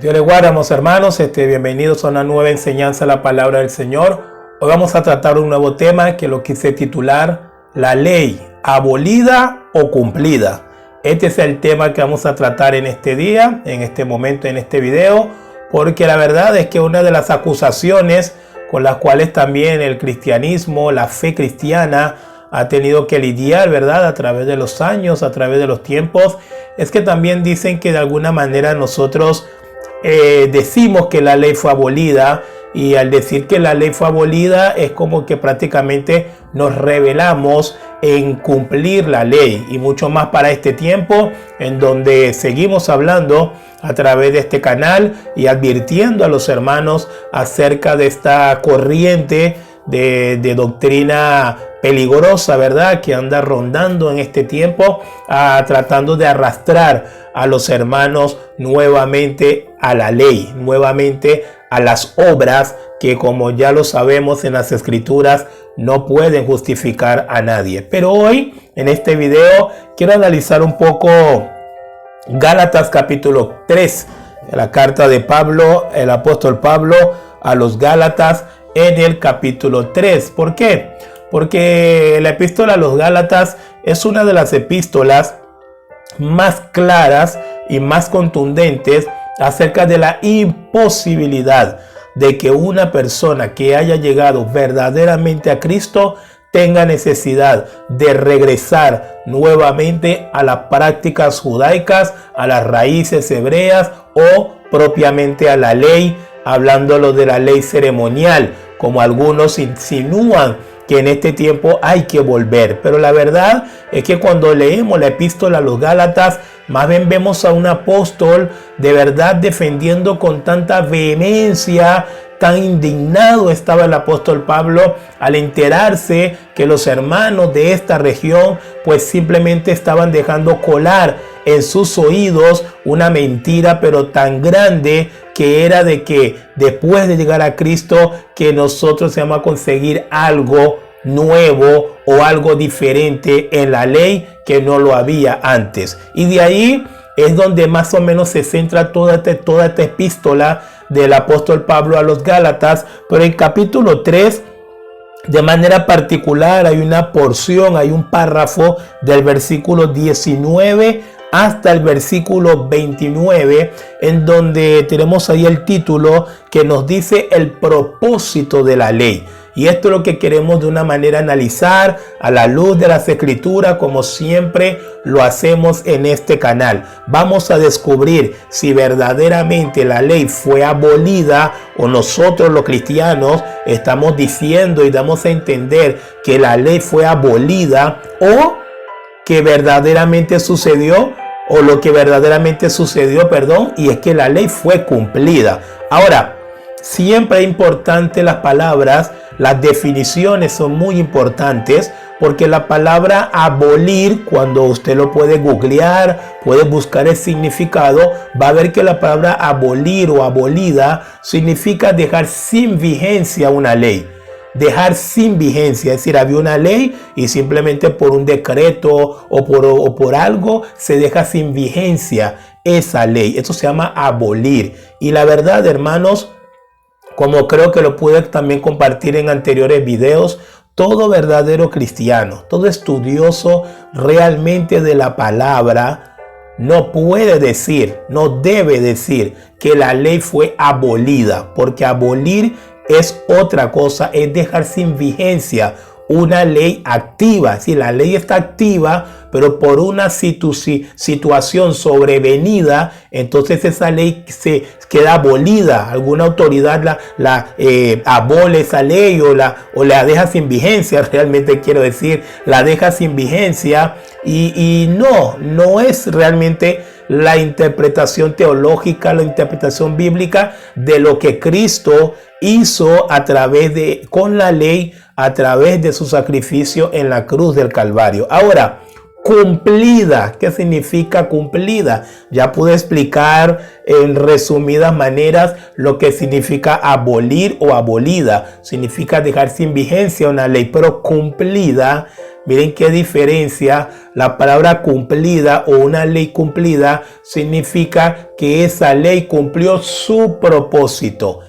Dios les guarde, amados hermanos. Bienvenidos a una nueva enseñanza de la palabra del Señor. Hoy vamos a tratar un nuevo tema que lo quise titular La ley, abolida o cumplida. Este es el tema que vamos a tratar en este día, en este momento, en este video, porque la verdad es que una de las acusaciones con las cuales también el cristianismo, la fe cristiana, ha tenido que lidiar, ¿verdad? A través de los años, a través de los tiempos, es que también dicen que de alguna manera nosotros decimos que la ley fue abolida, y al decir que la ley fue abolida es como que prácticamente nos rebelamos en cumplir la ley, y mucho más para este tiempo en donde seguimos hablando a través de este canal y advirtiendo a los hermanos acerca de esta corriente de doctrina peligrosa, ¿verdad? Que anda rondando en este tiempo, tratando de arrastrar a los hermanos nuevamente a la ley, nuevamente a las obras que, como ya lo sabemos en las escrituras, no pueden justificar a nadie. Pero hoy, en este video, quiero analizar un poco Gálatas capítulo 3, la carta de Pablo, el apóstol Pablo a los Gálatas, en el capítulo 3. ¿Por qué? Porque la epístola a los Gálatas es una de las epístolas más claras y más contundentes acerca de la imposibilidad de que una persona que haya llegado verdaderamente a Cristo tenga necesidad de regresar nuevamente a las prácticas judaicas, a las raíces hebreas o propiamente a la ley, hablándolo de la ley ceremonial, como algunos insinúan que en este tiempo hay que volver. Pero la verdad es que cuando leemos la epístola a los Gálatas, más bien vemos a un apóstol de verdad defendiendo con tanta vehemencia. Tan indignado estaba el apóstol Pablo al enterarse que los hermanos de esta región pues simplemente estaban dejando colar en sus oídos una mentira, pero tan grande, que era de que después de llegar a Cristo que nosotros íbamos a conseguir algo nuevo o algo diferente en la ley que no lo había antes. Y de ahí es donde más o menos se centra toda esta epístola del apóstol Pablo a los Gálatas. Pero en capítulo 3, de manera particular, hay una porción, hay un párrafo del versículo 19 hasta el versículo 29, en donde tenemos ahí el título que nos dice el propósito de la ley. Y esto es lo que queremos de una manera analizar a la luz de las escrituras, como siempre lo hacemos en este canal. Vamos a descubrir si verdaderamente la ley fue abolida o nosotros los cristianos estamos diciendo y damos a entender que la ley fue abolida, o que verdaderamente sucedió, o lo que verdaderamente sucedió, y es que la ley fue cumplida. Ahora, siempre es importante las palabras, las definiciones son muy importantes, porque la palabra abolir, cuando usted lo puede googlear, puede buscar el significado, va a ver que la palabra abolir o abolida significa dejar sin vigencia una ley. Dejar sin vigencia, es decir, había una ley y simplemente por un decreto o por algo se deja sin vigencia esa ley. Eso se llama abolir. Y la verdad, hermanos, como creo que lo pude también compartir en anteriores videos, todo verdadero cristiano, todo estudioso realmente de la palabra, no puede decir, no debe decir que la ley fue abolida, porque abolir es otra cosa, es dejar sin vigencia una ley activa. Si la ley está activa, pero por una situación sobrevenida, entonces esa ley se queda abolida. Alguna autoridad la abole esa ley o la deja sin vigencia. Realmente quiero decir, la deja sin vigencia, y no es realmente la interpretación teológica, la interpretación bíblica de lo que Cristo hizo con la ley, a través de su sacrificio en la cruz del Calvario. Ahora, cumplida, ¿qué significa cumplida? Ya pude explicar en resumidas maneras lo que significa abolir o abolida. Significa dejar sin vigencia una ley, pero cumplida Miren qué diferencia. La palabra cumplida o una ley cumplida significa que esa ley cumplió su propósito.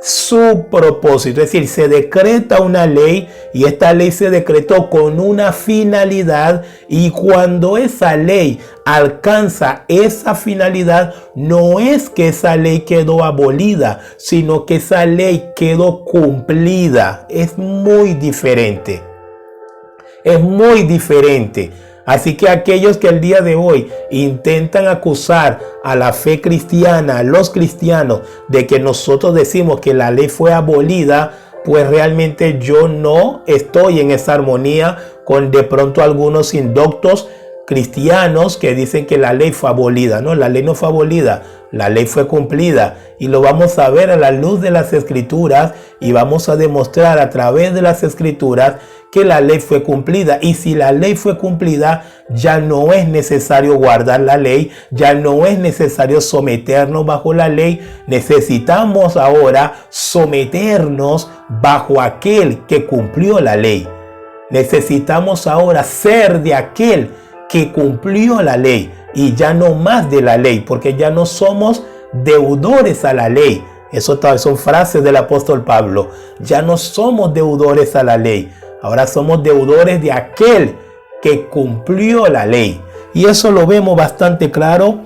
Su propósito, es decir, se decreta una ley y esta ley se decretó con una finalidad, y cuando esa ley alcanza esa finalidad, no es que esa ley quedó abolida, sino que esa ley quedó cumplida. Es muy diferente. Es muy diferente. Así que aquellos que el día de hoy intentan acusar a la fe cristiana, a los cristianos, de que nosotros decimos que la ley fue abolida, pues realmente yo no estoy en esa armonía con de pronto algunos indoctos cristianos que dicen que la ley fue abolida. No, la ley no fue abolida, la ley fue cumplida, y lo vamos a ver a la luz de las Escrituras, y vamos a demostrar a través de las Escrituras que la ley fue cumplida. Y si la ley fue cumplida, ya no es necesario guardar la ley, ya no es necesario someternos bajo la ley. Necesitamos ahora someternos bajo aquel que cumplió la ley. Necesitamos ahora ser de aquel que cumplió la ley y ya no más de la ley, porque ya no somos deudores a la ley. Eso son frases del apóstol Pablo. Ya no somos deudores a la ley. Ahora somos deudores de aquel que cumplió la ley. Y eso lo vemos bastante claro.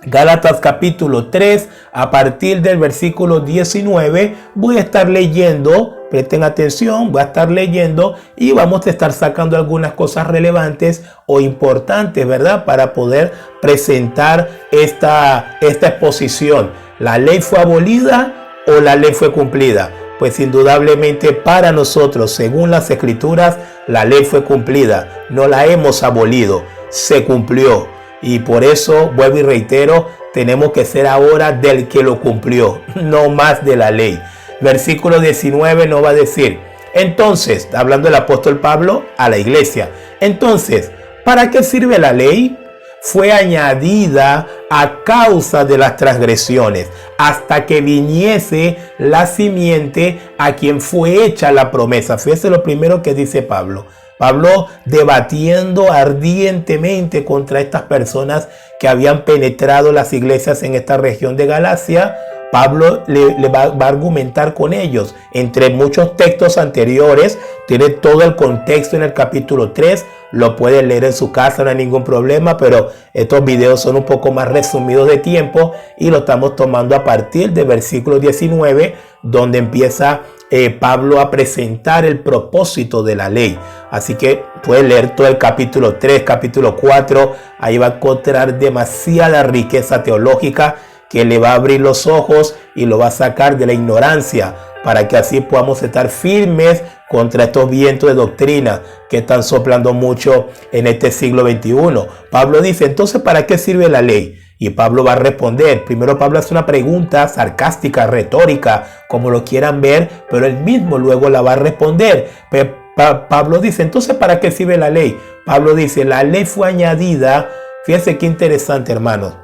Gálatas capítulo 3, a partir del versículo 19, voy a estar leyendo, presten atención, voy a estar leyendo y vamos a estar sacando algunas cosas relevantes o importantes, ¿verdad? Para poder presentar esta exposición. ¿La ley fue abolida o la ley fue cumplida? Pues indudablemente para nosotros, según las Escrituras, la ley fue cumplida. No la hemos abolido, se cumplió. Y por eso, vuelvo y reitero, tenemos que ser ahora del que lo cumplió, no más de la ley. Versículo 19 nos va a decir, entonces, hablando el apóstol Pablo a la iglesia, entonces, ¿para qué sirve la ley? Fue añadida a causa de las transgresiones, hasta que viniese la simiente a quien fue hecha la promesa. Fíjese lo primero que dice Pablo. Pablo debatiendo ardientemente contra estas personas que habían penetrado las iglesias en esta región de Galacia. Pablo le va a argumentar con ellos. Entre muchos textos anteriores, tiene todo el contexto en el capítulo 3. Lo pueden leer en su casa, no hay ningún problema, pero estos videos son un poco más resumidos de tiempo y lo estamos tomando a partir del versículo 19, donde empieza Pablo a presentar el propósito de la ley. Así que puede leer todo el capítulo 3, capítulo 4. Ahí va a encontrar demasiada riqueza teológica que le va a abrir los ojos y lo va a sacar de la ignorancia, para que así podamos estar firmes contra estos vientos de doctrina que están soplando mucho en este siglo XXI. Pablo dice, entonces, ¿para qué sirve la ley? Y Pablo va a responder. Primero Pablo hace una pregunta sarcástica, retórica, como lo quieran ver, pero él mismo luego la va a responder. Pero Pablo dice, entonces, ¿para qué sirve la ley? Pablo dice, la ley fue añadida. Fíjense qué interesante, hermanos.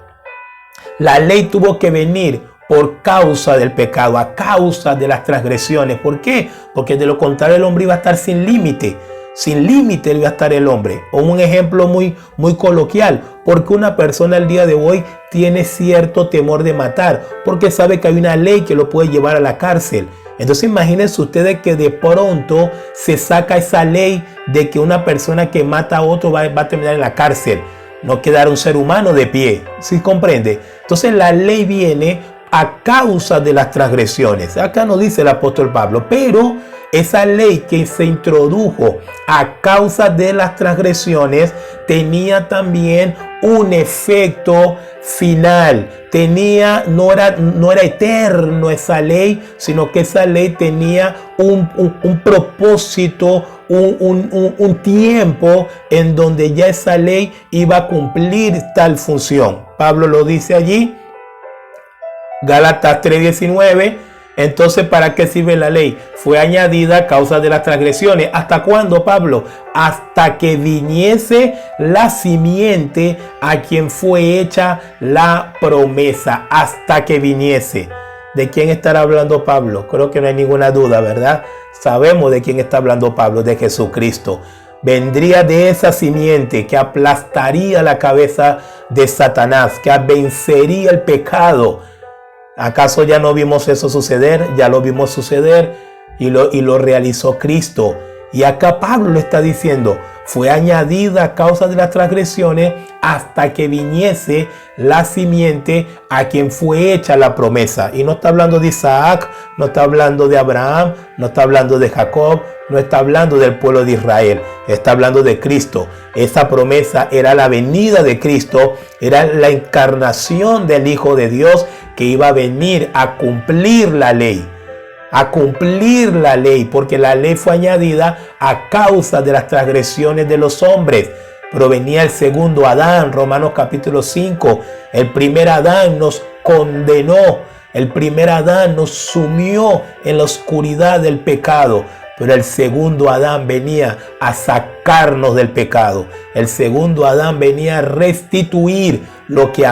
La ley tuvo que venir por causa del pecado, a causa de las transgresiones. ¿Por qué? Porque de lo contrario el hombre iba a estar sin límite. Sin límite iba a estar el hombre. O un ejemplo muy coloquial. Porque una persona el día de hoy tiene cierto temor de matar, porque sabe que hay una ley que lo puede llevar a la cárcel. Entonces imagínense ustedes que de pronto se saca esa ley de que una persona que mata a otro va a terminar en la cárcel. No quedará un ser humano de pie. ¿Sí comprende? Entonces la ley viene a causa de las transgresiones. Acá nos dice el apóstol Pablo, pero esa ley que se introdujo a causa de las transgresiones tenía también un efecto final. No era eterno esa ley, sino que esa ley tenía un propósito, un tiempo en donde ya esa ley iba a cumplir tal función. Pablo lo dice allí, Gálatas 3:19. Entonces, ¿para qué sirve la ley? Fue añadida a causa de las transgresiones. ¿Hasta cuándo, Pablo? Hasta que viniese la simiente a quien fue hecha la promesa. Hasta que viniese. ¿De quién estará hablando Pablo? Creo que no hay ninguna duda, ¿verdad? Sabemos de quién está hablando Pablo, de Jesucristo. vendría de esa simiente que aplastaría la cabeza de Satanás, que vencería el pecado. ¿Acaso ya no vimos eso suceder? Ya lo vimos suceder y lo realizó Cristo. Y acá Pablo lo está diciendo, fue añadida a causa de las transgresiones hasta que viniese la simiente a quien fue hecha la promesa. Y no está hablando de Isaac, no está hablando de Abraham, no está hablando de Jacob, no está hablando del pueblo de Israel, está hablando de Cristo. Esa promesa era la venida de Cristo, era la encarnación del Hijo de Dios que iba a venir a cumplir la ley. A cumplir la ley, porque la ley fue añadida a causa de las transgresiones de los hombres. Provenía el segundo Adán, Romanos capítulo 5. El primer Adán nos condenó, el primer Adán nos sumió en la oscuridad del pecado. Pero el segundo Adán venía a sacarnos del pecado. El segundo Adán venía a restituir lo que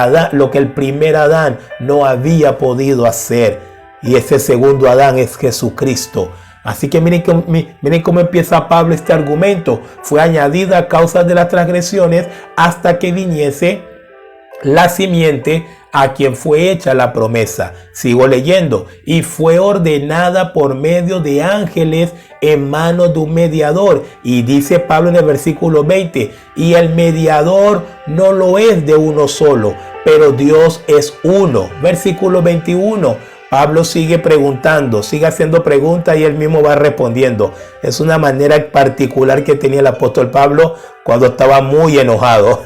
el primer Adán no había podido hacer. Y ese segundo Adán es Jesucristo. Así que miren cómo empieza Pablo este argumento. Fue añadida a causa de las transgresiones hasta que viniese la simiente a quien fue hecha la promesa. Sigo leyendo. Y fue ordenada por medio de ángeles en manos de un mediador. Y dice Pablo en el versículo 20. Y el mediador no lo es de uno solo, pero Dios es uno. Versículo 21. Pablo sigue preguntando, sigue haciendo preguntas y él mismo va respondiendo. Es una manera particular que tenía el apóstol Pablo cuando estaba muy enojado.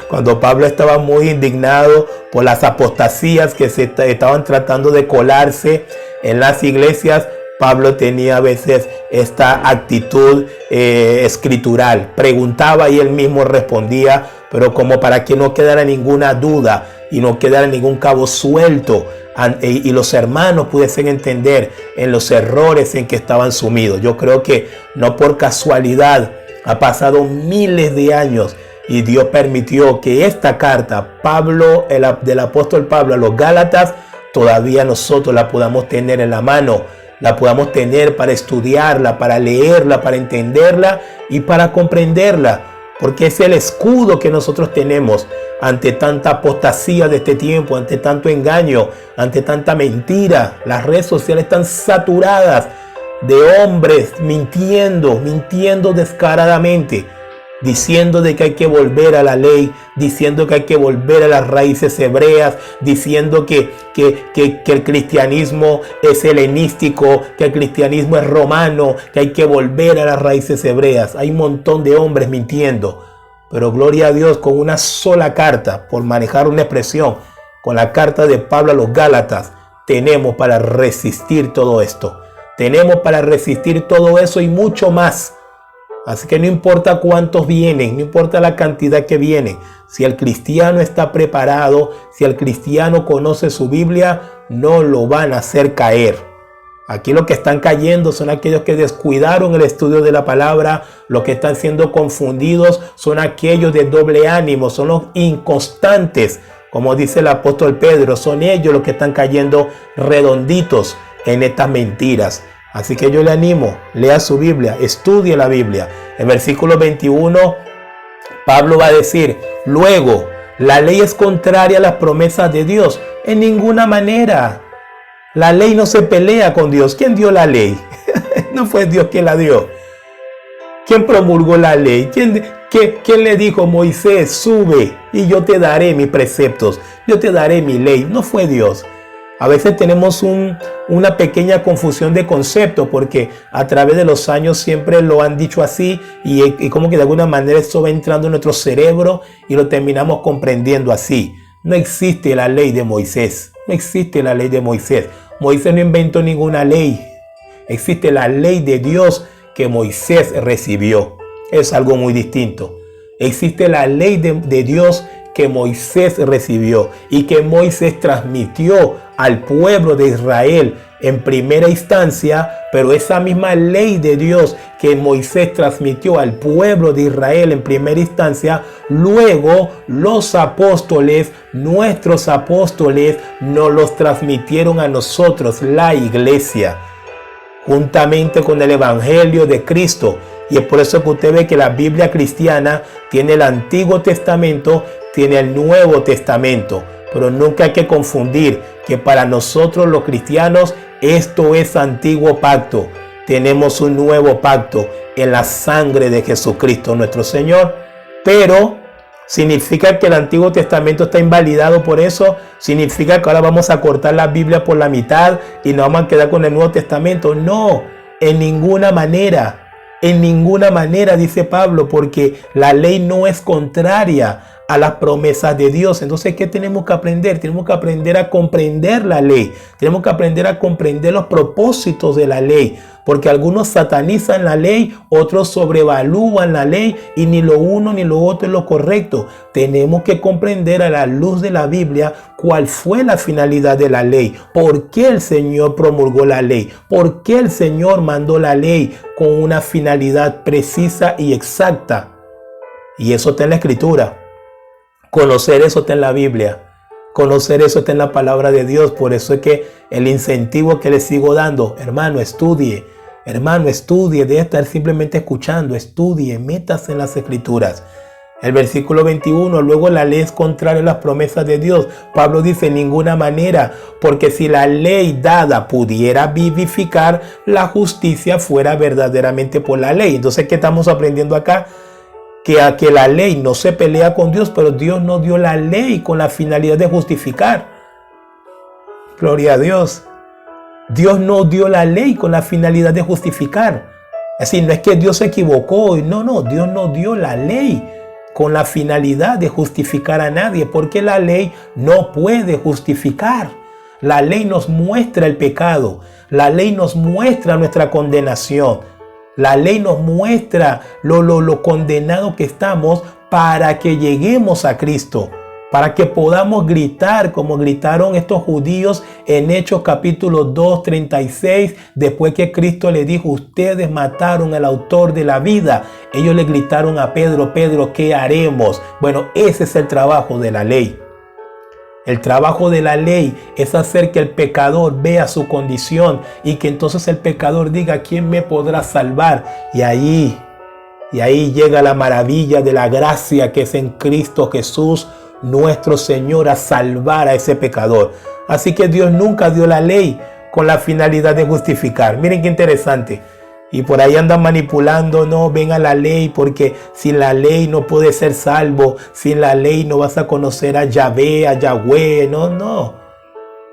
Cuando Pablo estaba muy indignado por las apostasías que se estaban tratando de colarse en las iglesias. Pablo tenía a veces esta actitud escritural. Preguntaba y él mismo respondía, pero como para que no quedara ninguna duda y no quedara ningún cabo suelto y los hermanos pudiesen entender en los errores en que estaban sumidos. Yo creo que no por casualidad ha pasado miles de años y Dios permitió que esta carta, del apóstol Pablo a los Gálatas, todavía nosotros la podamos tener en la mano, la podamos tener para estudiarla, para leerla, para entenderla y para comprenderla. Porque es el escudo que nosotros tenemos ante tanta apostasía de este tiempo, ante tanto engaño, ante tanta mentira. Las redes sociales están saturadas de hombres mintiendo descaradamente, diciendo de que hay que volver a la ley, diciendo que hay que volver a las raíces hebreas, diciendo que el cristianismo es helenístico, que el cristianismo es romano, que hay que volver a las raíces hebreas. Hay un montón de hombres mintiendo, pero gloria a Dios, con una sola carta, por manejar una expresión, con la carta de Pablo a los Gálatas, tenemos para resistir todo esto. Tenemos para resistir todo eso y mucho más. Así que no importa cuántos vienen, no importa la cantidad que vienen. Si el cristiano está preparado, si el cristiano conoce su Biblia, no lo van a hacer caer. Aquí los que están cayendo son aquellos que descuidaron el estudio de la palabra. Los que están siendo confundidos son aquellos de doble ánimo, son los inconstantes. Como dice el apóstol Pedro, son ellos los que están cayendo redonditos en estas mentiras. Así que yo le animo, lea su Biblia, estudie la Biblia. En versículo 21, Pablo va a decir, luego, ¿la ley es contraria a las promesas de Dios? En ninguna manera. La ley no se pelea con Dios. ¿Quién dio la ley? No fue Dios quien la dio. ¿Quién promulgó la ley? ¿Quién le dijo, Moisés, sube y yo te daré mis preceptos? Yo te daré mi ley. No fue Dios. A veces tenemos una pequeña confusión de concepto porque a través de los años siempre lo han dicho así y como que de alguna manera eso va entrando en nuestro cerebro y lo terminamos comprendiendo así. No existe la ley de Moisés. No existe la ley de Moisés. Moisés no inventó ninguna ley. Existe la ley de Dios que Moisés recibió. Es algo muy distinto. Existe la ley de Dios que Moisés recibió y que Moisés transmitió al pueblo de Israel en primera instancia, pero esa misma ley de Dios que Moisés transmitió al pueblo de Israel en primera instancia, luego los apóstoles, nuestros apóstoles, nos los transmitieron a nosotros, la iglesia, juntamente con el evangelio de Cristo. Y es por eso que usted ve que la Biblia cristiana tiene el Antiguo Testamento, tiene el Nuevo Testamento. Pero nunca hay que confundir que para nosotros los cristianos esto es antiguo pacto. Tenemos un nuevo pacto en la sangre de Jesucristo nuestro Señor. Pero ¿significa que el Antiguo Testamento está invalidado por eso? ¿Significa que ahora vamos a cortar la Biblia por la mitad y nos vamos a quedar con el Nuevo Testamento? No, en ninguna manera. En ninguna manera, dice Pablo, porque la ley no es contraria a las promesas de Dios. Entonces, ¿qué tenemos que aprender? Tenemos que aprender a comprender la ley. Tenemos que aprender a comprender los propósitos de la ley. Porque algunos satanizan la ley, otros sobrevalúan la ley y ni lo uno ni lo otro es lo correcto. Tenemos que comprender a la luz de la Biblia cuál fue la finalidad de la ley. ¿Por qué el Señor promulgó la ley? ¿Por qué el Señor mandó la ley con una finalidad precisa y exacta? Y eso está en la Escritura. Conocer eso está en la Biblia. Conocer eso está en la palabra de Dios. Por eso es que el incentivo que le sigo dando, hermano, estudie. Hermano, estudie. Debe estar simplemente escuchando. Estudie. Métase en las Escrituras. El versículo 21. Luego la ley es contraria a las promesas de Dios. Pablo dice, en ninguna manera. Porque si la ley dada pudiera vivificar, la justicia fuera verdaderamente por la ley. Entonces, ¿qué estamos aprendiendo acá? Que la ley no se pelea con Dios, pero Dios no dio la ley con la finalidad de justificar. Gloria a Dios. Dios no dio la ley con la finalidad de justificar. Es decir, no es que Dios se equivocó. No, Dios no dio la ley con la finalidad de justificar a nadie, porque la ley no puede justificar. La ley nos muestra el pecado. La ley nos muestra nuestra condenación. La ley nos muestra lo condenado que estamos para que lleguemos a Cristo, para que podamos gritar como gritaron estos judíos en Hechos capítulo 2, 36, después que Cristo le dijo, ustedes mataron al autor de la vida. Ellos le gritaron a Pedro, Pedro, ¿qué haremos? Bueno, ese es el trabajo de la ley. El trabajo de la ley es hacer que el pecador vea su condición y que entonces el pecador diga, ¿quién me podrá salvar? Y ahí llega la maravilla de la gracia que es en Cristo Jesús, nuestro Señor, a salvar a ese pecador. Así que Dios nunca dio la ley con la finalidad de justificar. Miren qué interesante. Y por ahí andan manipulando, no, ven a la ley, porque sin la ley no puedes ser salvo, sin la ley no vas a conocer a Yahvé, a Yahweh, no.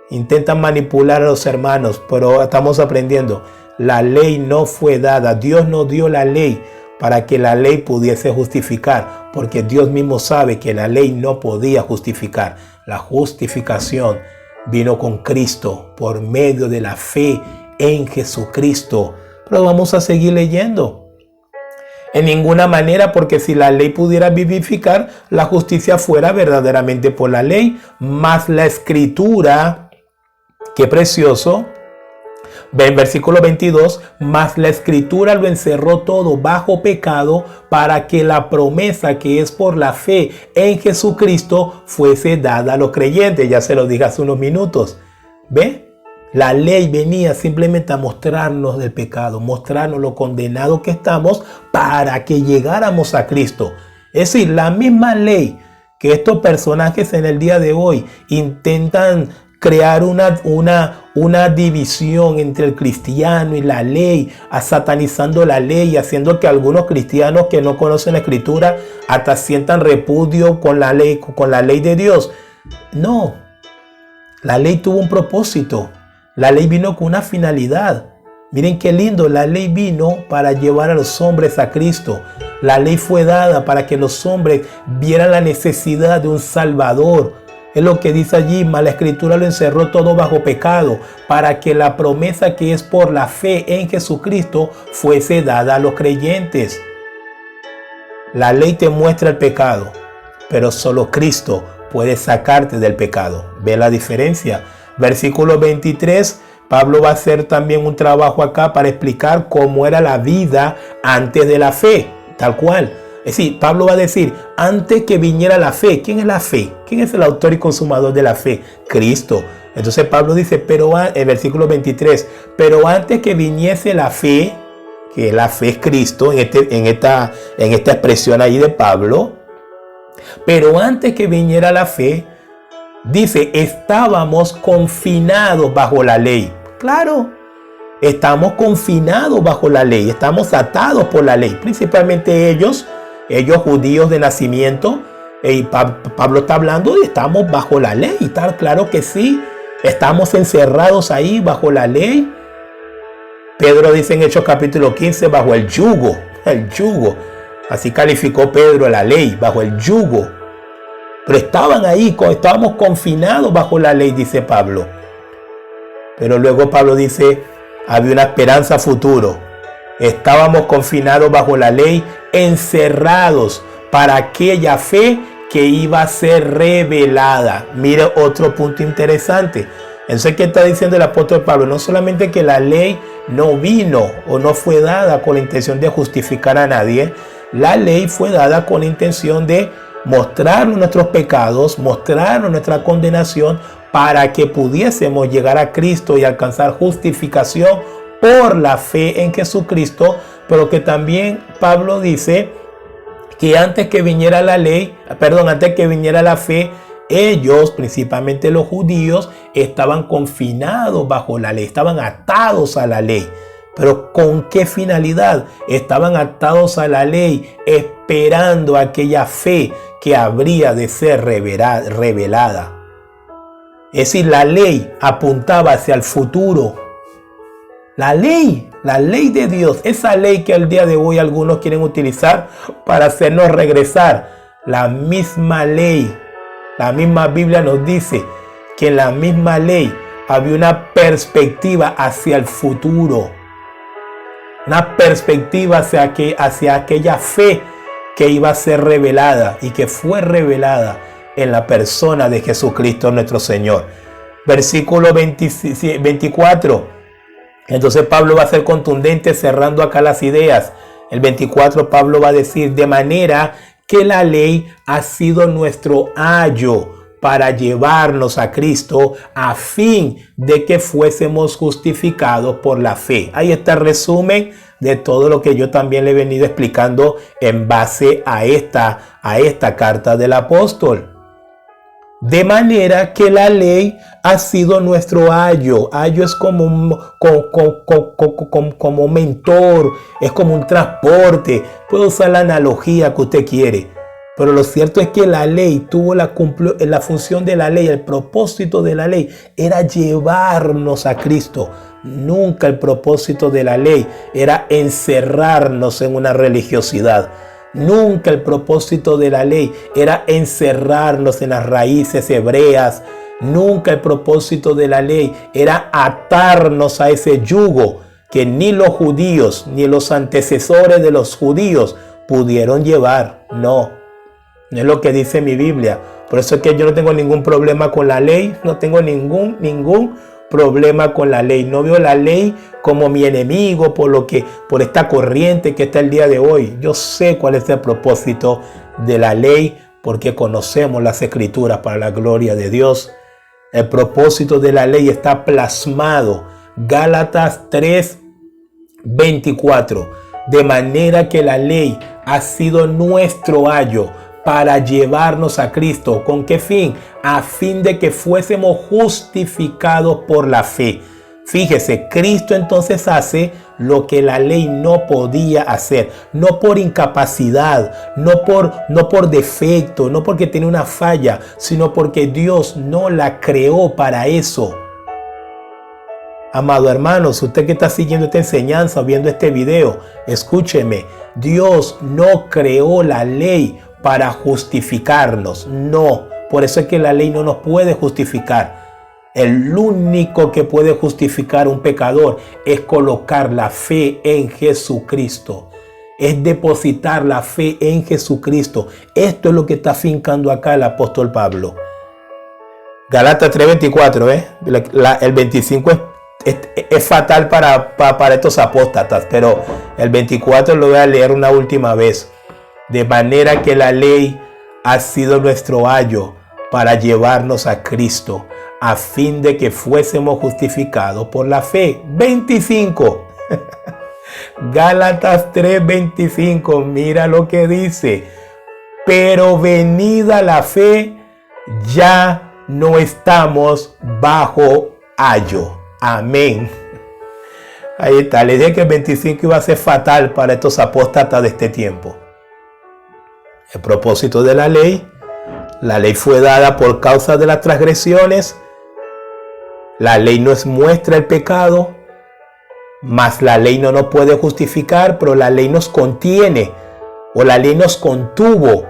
Intentan manipular a los hermanos, pero estamos aprendiendo. La ley no fue dada, Dios no dio la ley para que la ley pudiese justificar, porque Dios mismo sabe que la ley no podía justificar. La justificación vino con Cristo por medio de la fe en Jesucristo. Pero vamos a seguir leyendo. En ninguna manera, porque si la ley pudiera vivificar, la justicia fuera verdaderamente por la ley, más la Escritura, qué precioso, en versículo 22, más la Escritura lo encerró todo bajo pecado para que la promesa que es por la fe en Jesucristo fuese dada a los creyentes. Ya se lo dije hace unos minutos. ¿Ve? La ley venía simplemente a mostrarnos del pecado, mostrarnos lo condenado que estamos para que llegáramos a Cristo. Es decir, la misma ley que estos personajes en el día de hoy intentan crear una división entre el cristiano y la ley, satanizando la ley, haciendo que algunos cristianos que no conocen la Escritura hasta sientan repudio con la ley de Dios. No, la ley tuvo un propósito. La ley vino con una finalidad. Miren qué lindo, la ley vino para llevar a los hombres a Cristo. La ley fue dada para que los hombres vieran la necesidad de un Salvador. Es lo que dice allí, mas la Escritura lo encerró todo bajo pecado, para que la promesa que es por la fe en Jesucristo fuese dada a los creyentes. La ley te muestra el pecado, pero solo Cristo puede sacarte del pecado. ¿Ve la diferencia? Versículo 23, Pablo va a hacer también un trabajo acá para explicar cómo era la vida antes de la fe, tal cual. Es decir, Pablo va a decir, antes que viniera la fe, ¿quién es la fe? ¿Quién es el autor y consumador de la fe? Cristo. Entonces Pablo dice, pero en versículo 23, pero antes que viniese la fe, que la fe es Cristo, en esta expresión ahí de Pablo. Pero antes que viniera la fe, dice, estábamos confinados bajo la ley. Claro, estamos confinados bajo la ley, estamos atados por la ley, principalmente ellos judíos de nacimiento. Y Pablo está hablando de estamos bajo la ley, y está claro que sí, estamos encerrados ahí bajo la ley. Pedro dice en Hechos capítulo 15, bajo el yugo, así calificó Pedro la ley, bajo el yugo. Pero estaban ahí, estábamos confinados bajo la ley, dice Pablo. Pero luego Pablo dice, había una esperanza futuro. Estábamos confinados bajo la ley, encerrados para aquella fe que iba a ser revelada. Mire otro punto interesante. Entonces, ¿qué está diciendo el apóstol Pablo? No solamente que la ley no vino o no fue dada con la intención de justificar a nadie. La ley fue dada con la intención de mostrarnos nuestros pecados, mostrarnos nuestra condenación, para que pudiésemos llegar a Cristo y alcanzar justificación por la fe en Jesucristo. Pero que también Pablo dice que antes que viniera la ley, antes que viniera la fe, ellos, principalmente los judíos, estaban confinados bajo la ley, estaban atados a la ley. Pero ¿con qué finalidad? Estaban atados a la ley, esperando aquella fe que habría de ser revelada. Es decir, la ley apuntaba hacia el futuro. La ley de Dios, esa ley que al día de hoy algunos quieren utilizar para hacernos regresar. La misma ley, la misma Biblia nos dice que en la misma ley había una perspectiva hacia el futuro. Una perspectiva hacia aquella fe que iba a ser revelada y que fue revelada en la persona de Jesucristo nuestro Señor. Versículo 24. Entonces Pablo va a ser contundente cerrando acá las ideas. El 24 Pablo va a decir, de manera que la ley ha sido nuestro ayo para llevarnos a Cristo a fin de que fuésemos justificados por la fe. Ahí está el resumen de todo lo que yo también le he venido explicando en base a esta carta del apóstol. De manera que la ley ha sido nuestro ayo. Ayo es como un mentor, es como un transporte. Puede usar la analogía que usted quiere. Pero lo cierto es que la ley tuvo la función de la ley, el propósito de la ley era llevarnos a Cristo. Nunca el propósito de la ley era encerrarnos en una religiosidad. Nunca el propósito de la ley era encerrarnos en las raíces hebreas. Nunca el propósito de la ley era atarnos a ese yugo que ni los judíos ni los antecesores de los judíos pudieron llevar. No es lo que dice mi Biblia. Por eso es que yo no tengo ningún problema con la ley. No tengo ningún problema con la ley. No veo la ley como mi enemigo por esta corriente que está el día de hoy. Yo sé cuál es el propósito de la ley porque conocemos las escrituras para la gloria de Dios. El propósito de la ley está plasmado. Gálatas 3:24. De manera que la ley ha sido nuestro ayo para llevarnos a Cristo. ¿Con qué fin? A fin de que fuésemos justificados por la fe. Fíjese, Cristo entonces hace lo que la ley no podía hacer. No por incapacidad, no por defecto, no porque tiene una falla, sino porque Dios no la creó para eso. Amado hermanos, usted que está siguiendo esta enseñanza o viendo este video, escúcheme. Dios no creó la ley para justificarnos. No, por eso es que la ley no nos puede justificar. El único que puede justificar a un pecador es colocar la fe en Jesucristo. Es depositar la fe en Jesucristo. Esto es lo que está fincando acá el apóstol Pablo. Gálatas 3:24, el 25 es fatal para estos apóstatas, pero el 24 lo voy a leer una última vez. De manera que la ley ha sido nuestro ayo para llevarnos a Cristo, a fin de que fuésemos justificados por la fe. 25. Gálatas 3:25, mira lo que dice. Pero venida la fe, ya no estamos bajo ayo. Amén. Ahí está, le dije que el 25 iba a ser fatal para estos apóstatas de este tiempo. El propósito de la ley fue dada por causa de las transgresiones. La ley nos muestra el pecado, mas la ley no nos puede justificar, pero la ley nos contiene, o la ley nos contuvo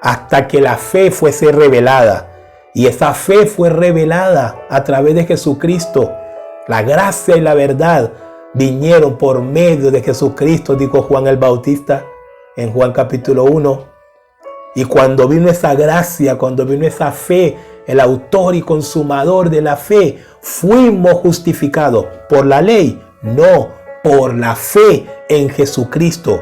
hasta que la fe fuese revelada. Y esa fe fue revelada a través de Jesucristo. La gracia y la verdad vinieron por medio de Jesucristo, dijo Juan el Bautista en Juan capítulo 1. Y cuando vino esa gracia, cuando vino esa fe, el autor y consumador de la fe, fuimos justificados por la ley, no por la fe en Jesucristo.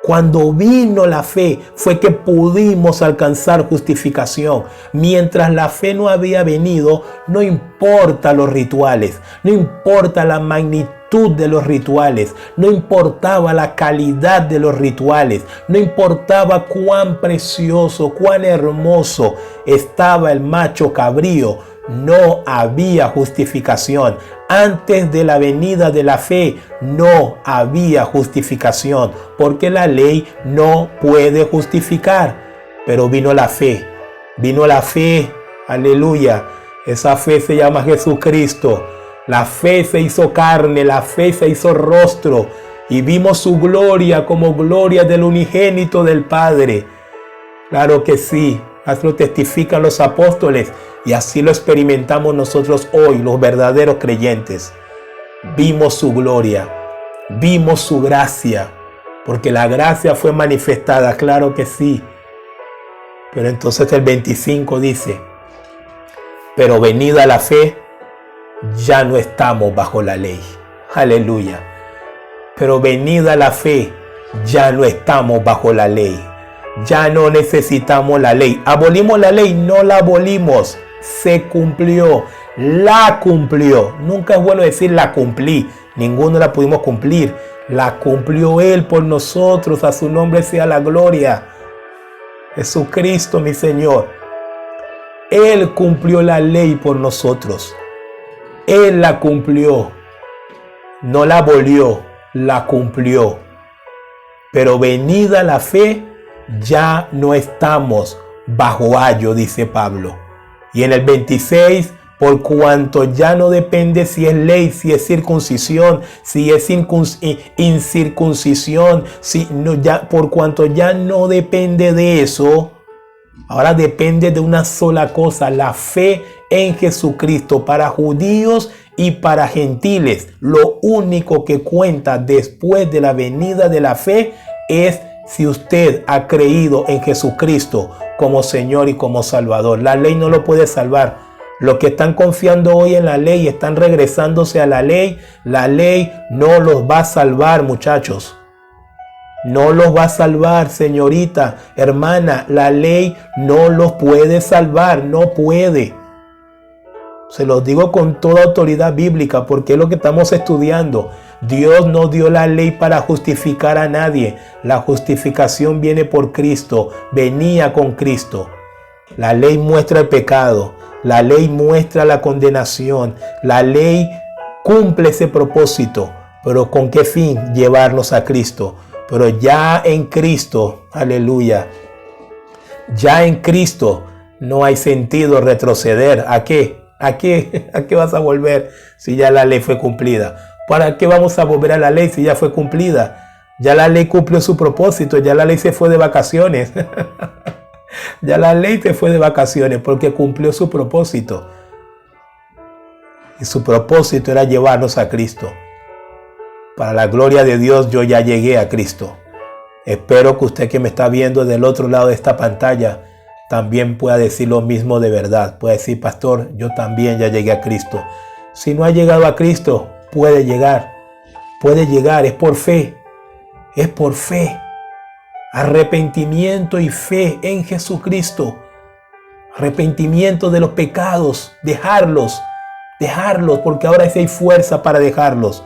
Cuando vino la fe fue que pudimos alcanzar justificación. Mientras la fe no había venido, no importa los rituales, no importa la magnitud de los rituales, no importaba la calidad de los rituales, no importaba cuán precioso, cuán hermoso estaba el macho cabrío, no había justificación. Antes de la venida de la fe no había justificación, porque la ley no puede justificar. Pero vino la fe, aleluya. Esa fe se llama Jesucristo. La fe se hizo carne, la fe se hizo rostro y vimos su gloria como gloria del unigénito del Padre. Claro que sí, así lo testifican los apóstoles y así lo experimentamos nosotros hoy, los verdaderos creyentes. Vimos su gloria, vimos su gracia, porque la gracia fue manifestada, claro que sí. Pero entonces el 25 dice, pero venida la fe, ya no estamos bajo la ley. Aleluya. Pero venida la fe, ya no estamos bajo la ley. Ya no necesitamos la ley. ¿Abolimos la ley? No la abolimos. Se cumplió. La cumplió. Nunca es bueno decir la cumplí. Ninguno la pudimos cumplir. La cumplió Él por nosotros. A su nombre sea la gloria. Jesucristo, mi Señor. Él cumplió la ley por nosotros. Él la cumplió. No la abolió, la cumplió. Pero venida la fe, ya no estamos bajo ayo, dice Pablo. Y en el 26, por cuanto ya no depende si es ley, si es circuncisión, si es incircuncisión, por cuanto ya no depende de eso, ahora depende de una sola cosa, la fe en Jesucristo para judíos y para gentiles. Lo único que cuenta después de la venida de la fe es si usted ha creído en Jesucristo como Señor y como Salvador. La ley no lo puede salvar. Los que están confiando hoy en la ley están regresándose a la ley. La ley no los va a salvar, muchachos. No los va a salvar, señorita, hermana. La ley no los puede salvar, no puede. Se los digo con toda autoridad bíblica porque es lo que estamos estudiando. Dios no dio la ley para justificar a nadie. La justificación viene por Cristo, venía con Cristo. La ley muestra el pecado, la ley muestra la condenación, la ley cumple ese propósito, pero ¿con qué fin? Llevarnos a Cristo. Pero ya en Cristo, aleluya, ya en Cristo no hay sentido retroceder. ¿A qué? ¿A qué vas a volver si ya la ley fue cumplida? ¿Para qué vamos a volver a la ley si ya fue cumplida? Ya la ley cumplió su propósito, ya la ley se fue de vacaciones. Ya la ley se fue de vacaciones porque cumplió su propósito. Y su propósito era llevarnos a Cristo. Para la gloria de Dios, yo ya llegué a Cristo. Espero que usted que me está viendo del otro lado de esta pantalla también pueda decir lo mismo de verdad. Puede decir, pastor, yo también ya llegué a Cristo. Si no ha llegado a Cristo, puede llegar. Puede llegar, es por fe. Es por fe. Arrepentimiento y fe en Jesucristo. Arrepentimiento de los pecados. Dejarlos, porque ahora sí hay fuerza para dejarlos.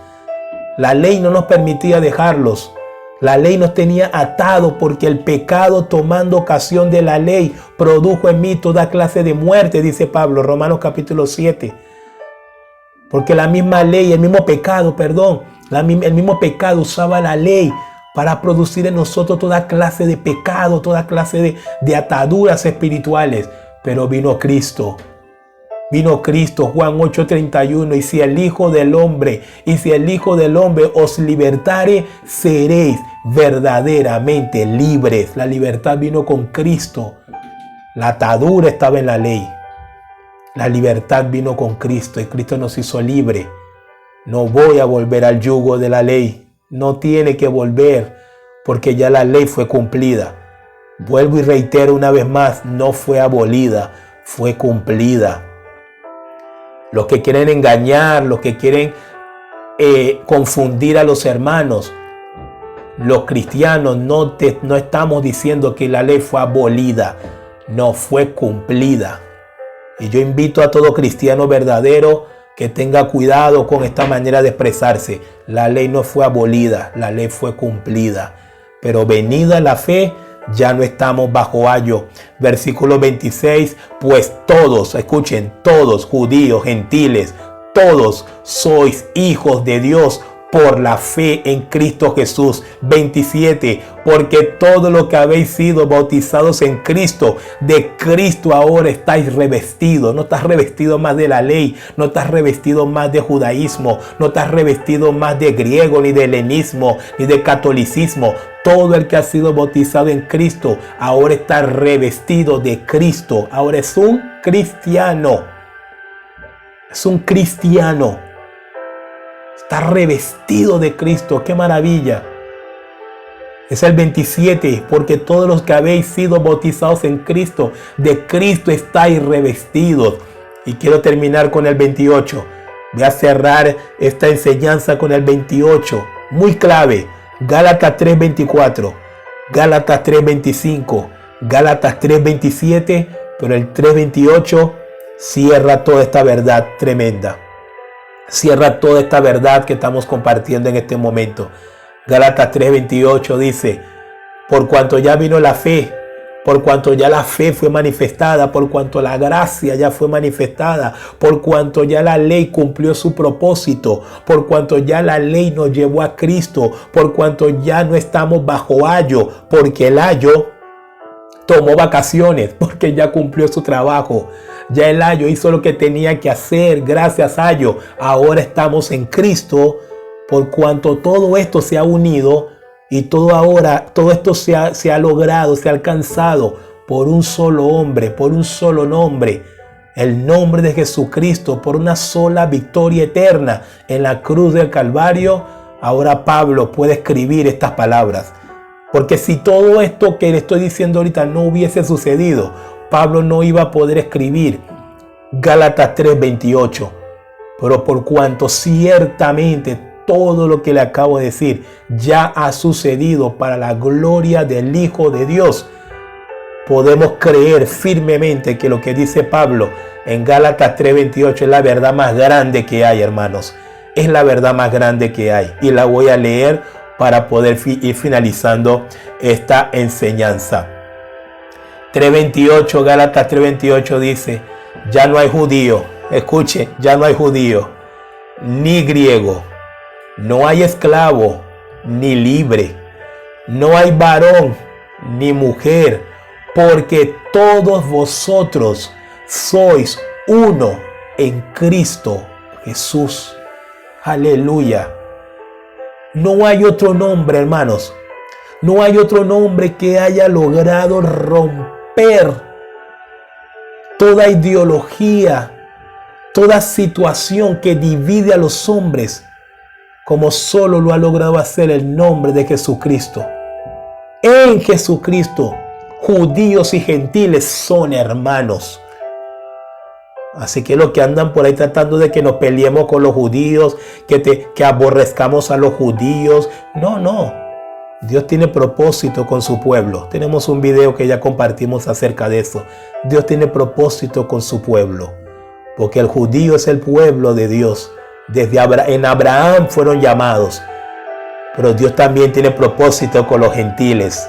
La ley no nos permitía dejarlos. La ley nos tenía atados porque el pecado, tomando ocasión de la ley, produjo en mí toda clase de muerte, dice Pablo, Romanos capítulo 7. Porque la misma ley, el mismo pecado usaba la ley para producir en nosotros toda clase de pecado, toda clase de ataduras espirituales. Pero vino Cristo, Juan 8:31, y si el Hijo del Hombre os libertare, seréis verdaderamente libres. La libertad vino con Cristo. La atadura estaba en la ley. La libertad vino con Cristo y Cristo nos hizo libre. No voy a volver al yugo de la ley. No tiene que volver porque ya la ley fue cumplida. Vuelvo y reitero una vez más, no fue abolida, fue cumplida. Los que quieren engañar, los que quieren confundir a los hermanos, los cristianos, no estamos diciendo que la ley fue abolida, no, fue cumplida. Y yo invito a todo cristiano verdadero que tenga cuidado con esta manera de expresarse. La ley no fue abolida, la ley fue cumplida. Pero venida la fe, ya no estamos bajo ayo. Versículo 26, pues todos, escuchen, todos, judíos, gentiles, todos sois hijos de Dios por la fe en Cristo Jesús. 27, porque todo lo que habéis sido bautizados en Cristo, de Cristo ahora estáis revestidos. No estás revestido más de la ley, no estás revestido más de judaísmo, no estás revestido más de griego, ni de helenismo, ni de catolicismo. Todo el que ha sido bautizado en Cristo ahora está revestido de Cristo. Ahora es un cristiano. Es un cristiano. Está revestido de Cristo. ¡Qué maravilla! Es el 27. Porque todos los que habéis sido bautizados en Cristo, de Cristo estáis revestidos. Y quiero terminar con el 28. Voy a cerrar esta enseñanza con el 28. Muy clave. Gálatas 3:24. Gálatas 3:25. Gálatas 3:27. Pero el 3:28 cierra toda esta verdad tremenda. Cierra toda esta verdad que estamos compartiendo en este momento. Gálatas 3:28 dice, por cuanto ya vino la fe, por cuanto ya la fe fue manifestada, por cuanto la gracia ya fue manifestada, por cuanto ya la ley cumplió su propósito, por cuanto ya la ley nos llevó a Cristo, por cuanto ya no estamos bajo ayo, porque el ayo tomó vacaciones, porque ya cumplió su trabajo. Ya el ayo hizo lo que tenía que hacer. Gracias, ayo. Ahora estamos en Cristo, por cuanto todo esto se ha unido y todo esto se ha logrado, se ha alcanzado por un solo hombre, por un solo nombre, el nombre de Jesucristo, por una sola victoria eterna en la cruz del Calvario. Ahora Pablo puede escribir estas palabras. Porque si todo esto que le estoy diciendo ahorita no hubiese sucedido, Pablo no iba a poder escribir Gálatas 3:28. Pero por cuanto ciertamente todo lo que le acabo de decir ya ha sucedido para la gloria del Hijo de Dios, podemos creer firmemente que lo que dice Pablo en Gálatas 3:28 es la verdad más grande que hay, hermanos. Es la verdad más grande que hay. Y la voy a leer para poder ir finalizando esta enseñanza. 3:28, Gálatas 3:28 dice, ya no hay judío, escuche, ya no hay judío, ni griego, no hay esclavo, ni libre, no hay varón, ni mujer, porque todos vosotros sois uno en Cristo Jesús. Aleluya. No hay otro nombre, hermanos. No hay otro nombre que haya logrado romper toda ideología, toda situación que divide a los hombres, como solo lo ha logrado hacer el nombre de Jesucristo. En Jesucristo, judíos y gentiles son hermanos. Así que los que andan por ahí tratando de que nos peleemos con los judíos, que aborrezcamos a los judíos, no. Dios tiene propósito con su pueblo. Tenemos un video que ya compartimos acerca de eso. Dios tiene propósito con su pueblo, porque el judío es el pueblo de Dios. En Abraham fueron llamados. Pero Dios también tiene propósito con los gentiles.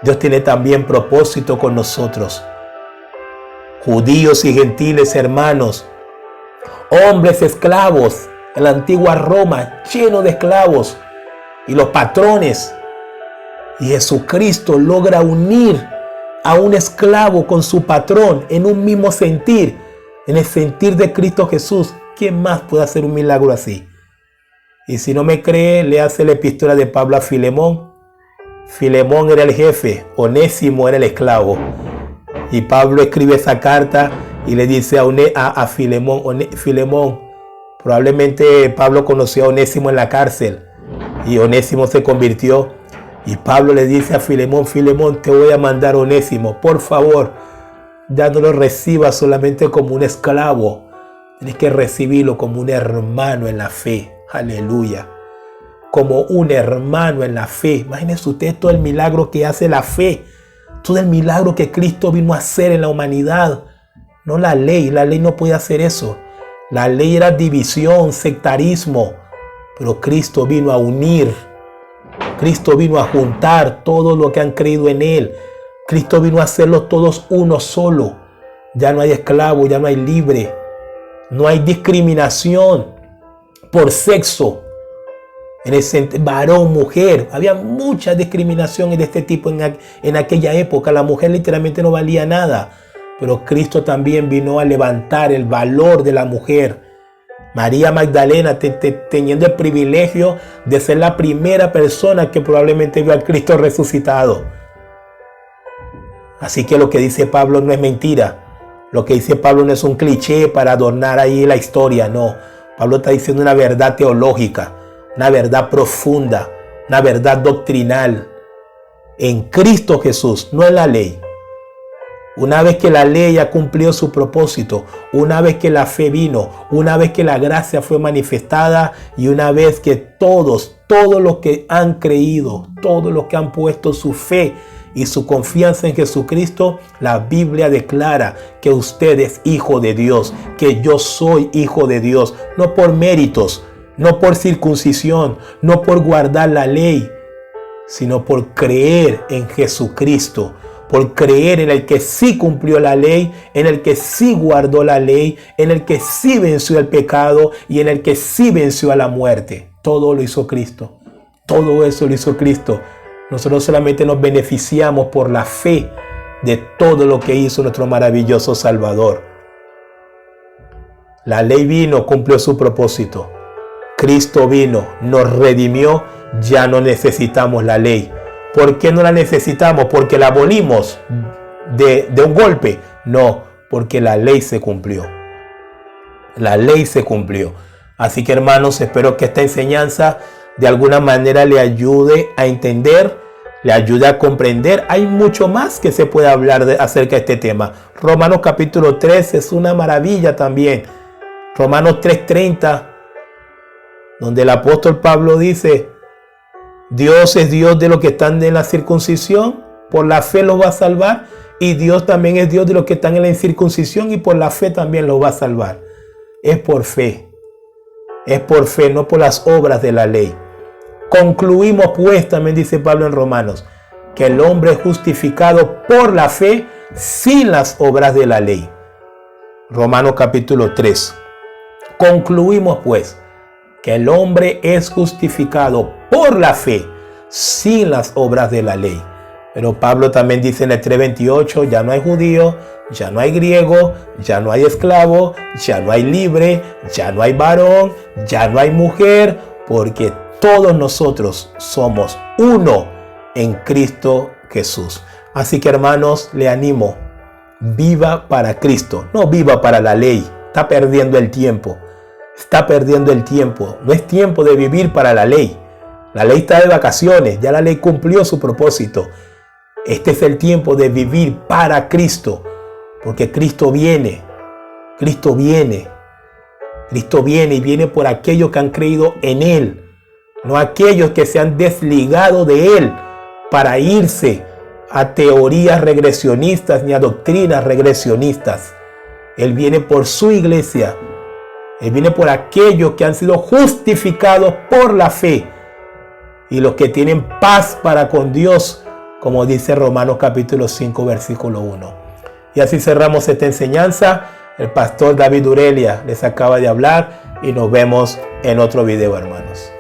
Dios tiene también propósito con nosotros. Judíos y gentiles, hermanos. Hombres esclavos en la antigua Roma, lleno de esclavos. Y los patrones. Y Jesucristo logra unir a un esclavo con su patrón en un mismo sentir. En el sentir de Cristo Jesús. ¿Quién más puede hacer un milagro así? Y si no me cree, léase la epístola de Pablo a Filemón. Filemón era el jefe, Onésimo era el esclavo. Y Pablo escribe esa carta y le dice a Filemón, Filemón, probablemente Pablo conoció a Onésimo en la cárcel y Onésimo se convirtió. Y Pablo le dice a Filemón, Filemón, te voy a mandar a Onésimo, por favor, ya no lo recibas solamente como un esclavo, tienes que recibirlo como un hermano en la fe. Aleluya. Como un hermano en la fe. Imagínense usted todo el milagro que hace la fe. Todo el milagro que Cristo vino a hacer en la humanidad. No la ley. La ley no puede hacer eso. La ley era división, sectarismo. Pero Cristo vino a unir. Cristo vino a juntar todo lo que han creído en Él. Cristo vino a hacerlos todos uno solo. Ya no hay esclavo, ya no hay libre. No hay discriminación por sexo, en el varón, mujer. Había mucha discriminación de este tipo en aquella época. La mujer literalmente no valía nada. Pero Cristo también vino a levantar el valor de la mujer. María Magdalena teniendo el privilegio de ser la primera persona que probablemente vio a Cristo resucitado. Así que lo que dice Pablo no es mentira. Lo que dice Pablo no es un cliché para adornar ahí la historia, no. Pablo está diciendo una verdad teológica, una verdad profunda, una verdad doctrinal en Cristo Jesús, no en la ley. Una vez que la ley ha cumplido su propósito, una vez que la fe vino, una vez que la gracia fue manifestada y una vez que todos los que han creído, todos los que han puesto su fe y su confianza en Jesucristo, la Biblia declara que usted es hijo de Dios, que yo soy hijo de Dios, no por méritos, no por circuncisión, no por guardar la ley, sino por creer en Jesucristo, por creer en el que sí cumplió la ley, en el que sí guardó la ley, en el que sí venció el pecado y en el que sí venció a la muerte. Todo lo hizo Cristo, todo eso lo hizo Cristo. Nosotros solamente nos beneficiamos por la fe de todo lo que hizo nuestro maravilloso Salvador. La ley vino, cumplió su propósito. Cristo vino, nos redimió, ya no necesitamos la ley. ¿Por qué no la necesitamos? ¿Porque la abolimos de un golpe? No, porque la ley se cumplió. La ley se cumplió. Así que, hermanos, espero que esta enseñanza de alguna manera le ayude a entender, le ayude a comprender. Hay mucho más que se puede hablar acerca de este tema. Romanos capítulo 3 es una maravilla también. Romanos 3:30, donde el apóstol Pablo dice: Dios es Dios de los que están en la circuncisión, por la fe los va a salvar, y Dios también es Dios de los que están en la incircuncisión y por la fe también los va a salvar. Es por fe, no por las obras de la ley. Concluimos pues, también dice Pablo en Romanos, que el hombre es justificado por la fe sin las obras de la ley. Romanos capítulo 3. Concluimos pues que el hombre es justificado por la fe sin las obras de la ley. Pero Pablo también dice en el 3:28, ya no hay judío, ya no hay griego, ya no hay esclavo, ya no hay libre, ya no hay varón, ya no hay mujer, porque todos nosotros somos uno en Cristo Jesús. Así que, hermanos, le animo, viva para Cristo, no viva para la ley. Está perdiendo el tiempo. Está perdiendo el tiempo. No es tiempo de vivir para la ley. La ley está de vacaciones. Ya la ley cumplió su propósito. Este es el tiempo de vivir para Cristo. Porque Cristo viene. Cristo viene. Cristo viene y viene por aquellos que han creído en Él. No aquellos que se han desligado de Él para irse a teorías regresionistas ni a doctrinas regresionistas. Él viene por su iglesia. Él viene por aquellos que han sido justificados por la fe y los que tienen paz para con Dios, como dice Romanos capítulo 5, versículo 1. Y así cerramos esta enseñanza. El pastor David Urelia les acaba de hablar y nos vemos en otro video, hermanos.